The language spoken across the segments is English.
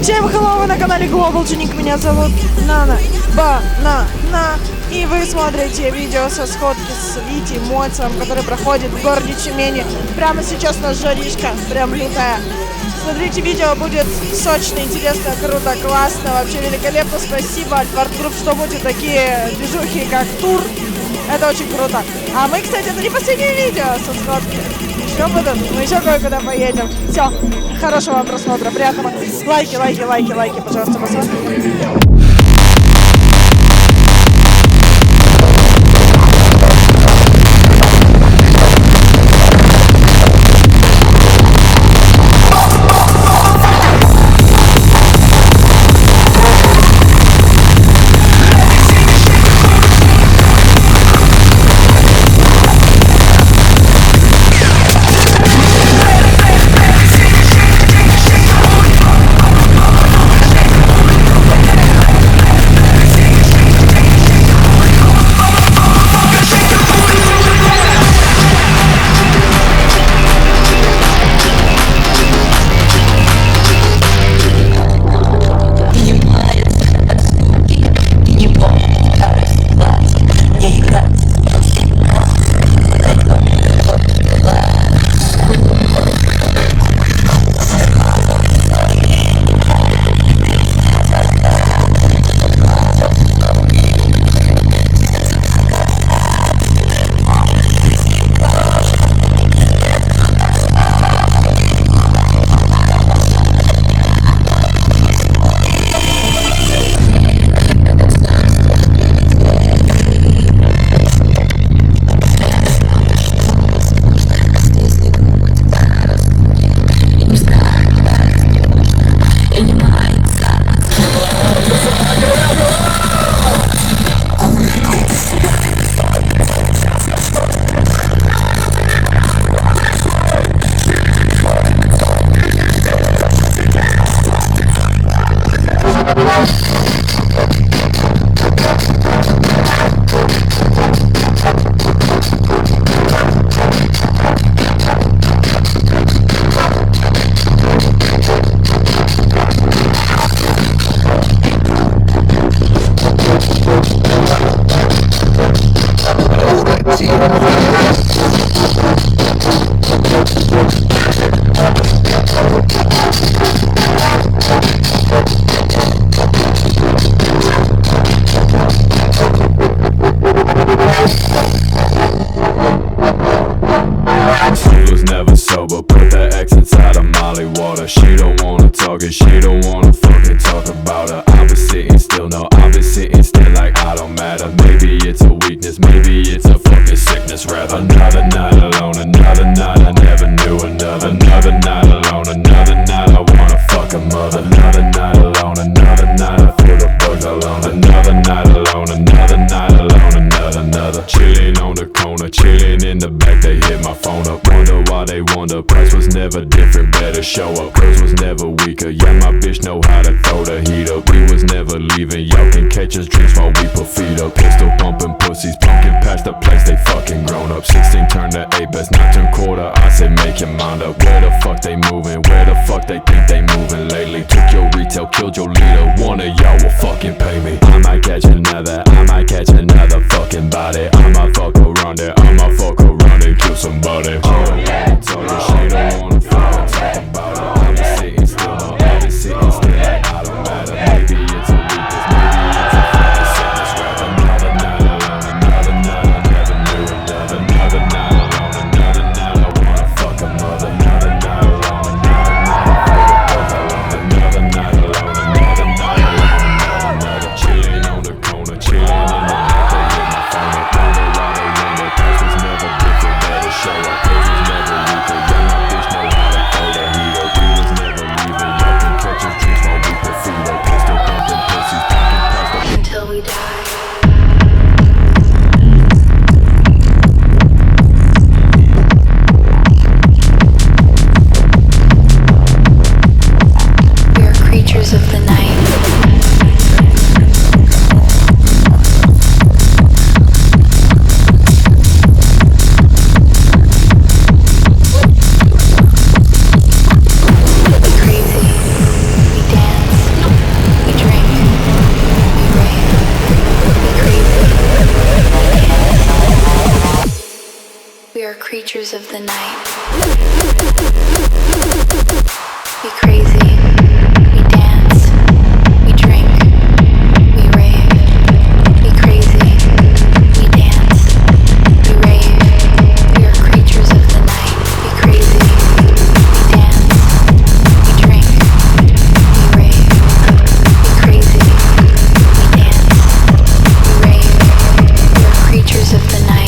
Всем hello, вы на канале Global Tuning, меня зовут Нана Банана. И вы смотрите видео со сходки с Витей Мойцем, который проходит в городе Тюмени. Прямо сейчас у нас жаришка, прям лютая. Смотрите, видео будет сочно, интересно, круто, классно, вообще великолепно. Спасибо Альфард Групп, что будет такие движухи, как тур. Это очень круто. А мы, кстати, это не последнее видео со сходки. Еще будут, мы еще кое-куда поедем. Все, хорошего вам просмотра, приятного. Лайки, пожалуйста, посмотрите. She don't wanna fucking talk about her. I've been sitting still, no, I've been sitting still like I don't matter. Maybe it's a weakness, maybe it's a fucking sickness rather. Another night alone, another night I never knew another. Another night alone, another night I wanna fuck a mother. Another night alone, another night I feel the bugs alone. Another night alone, another night alone, another. Chilling on the corner, chilling in the back, they hit my phone up. Wonder why they wonder, price was never different, better show up. Girls was never weaker, yeah my bitch know how to throw the heat up. We was never leaving, y'all can catch us drinks while we put feet up. Pistol pumping pussies, pumpkin past the place, they fucking grown up. 16 turn to 8, best not turn quarter, I say make your mind up. Where the fuck they moving, where the fuck they think they moving lately? Took your retail, killed your leader, one of y'all will fucking pay me. I might catch another fucking body. I might fuck around it, I might fuck around and kill somebody. She don't wanna talk, she don't wanna fucking talk about it. I've been sitting still, no, I've been sitting still like I don't matter. Maybe it's a weakness, maybe it's a fucking sickness rather. Another night alone, another night I never knew another. Another night alone, another night I wanna fuck a mother. Another night alone, another night I feel the bug alone. Another night alone, another night alone, another. Chilling on the corner, chilling in the back, they hit my phone up. Wonder why they wonder, price was never different, better show up. Clothes was never weaker, yeah my bitch know how to throw the heat up. We was never leaving, y'all can catch us drinks while we put feet up. Pistol pumping pussies, pumping past the until we die. We are creatures of the night. We crazy, we dance. creatures of the night. We crazy, we dance, we drink, we rave. We crazy, we dance, we rave. We are creatures of the night. We crazy, we dance, we drink, we rave. We crazy, we dance, we rave. We are creatures of the night.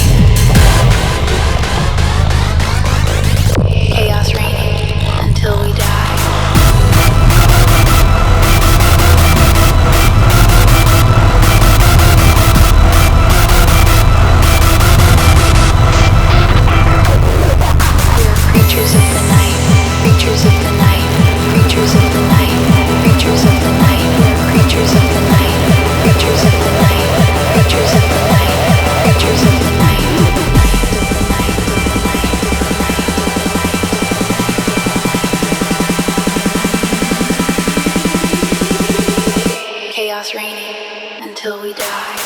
Chaos reigning until we die. We are creatures of the night, creatures of the night, creatures of the night, creatures of the night. We are creatures of the night, creatures of the night, creatures of the night, creatures of the night. Chaos reigning until we die.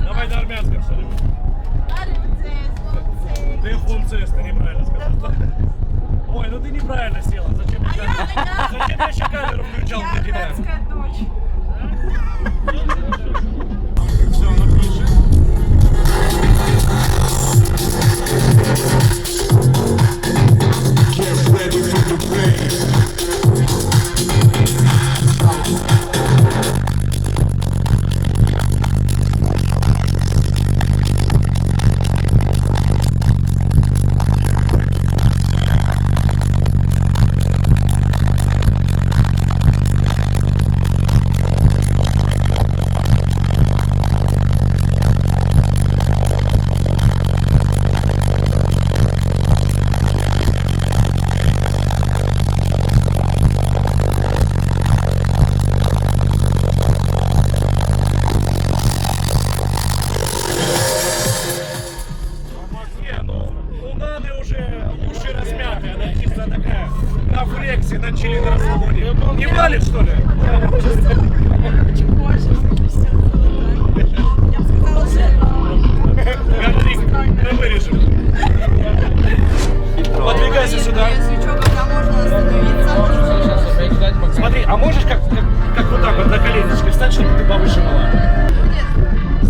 Давай на армянском что-нибудь. Ты функцист, ты неправильно сказал. Ой, ну ты неправильно села. Зачем я еще камеру включал для тебя? Все, напиши. Get ready for the rain. Начали на расслабоне. Не валит, что ли? Гандрик, мы вырежем. Подвигайся сюда. Смотри, а можешь как вот так вот на коленочке встать, чтобы ты повыше была?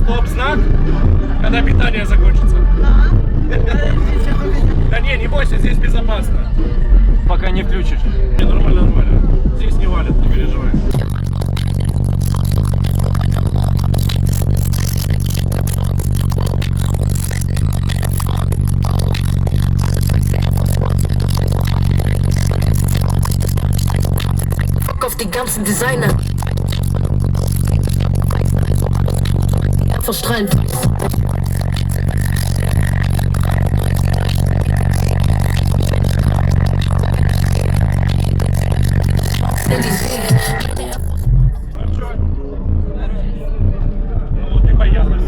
Стоп-знак, когда питание закончится. Да не бойся, здесь безопасно. Пока не включишь. Не, нормально. Здесь не валит, не переживай. Fuck off die ganzen Designer. Verstrahlt. Ну, ты боялась.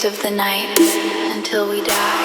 of the night until we die.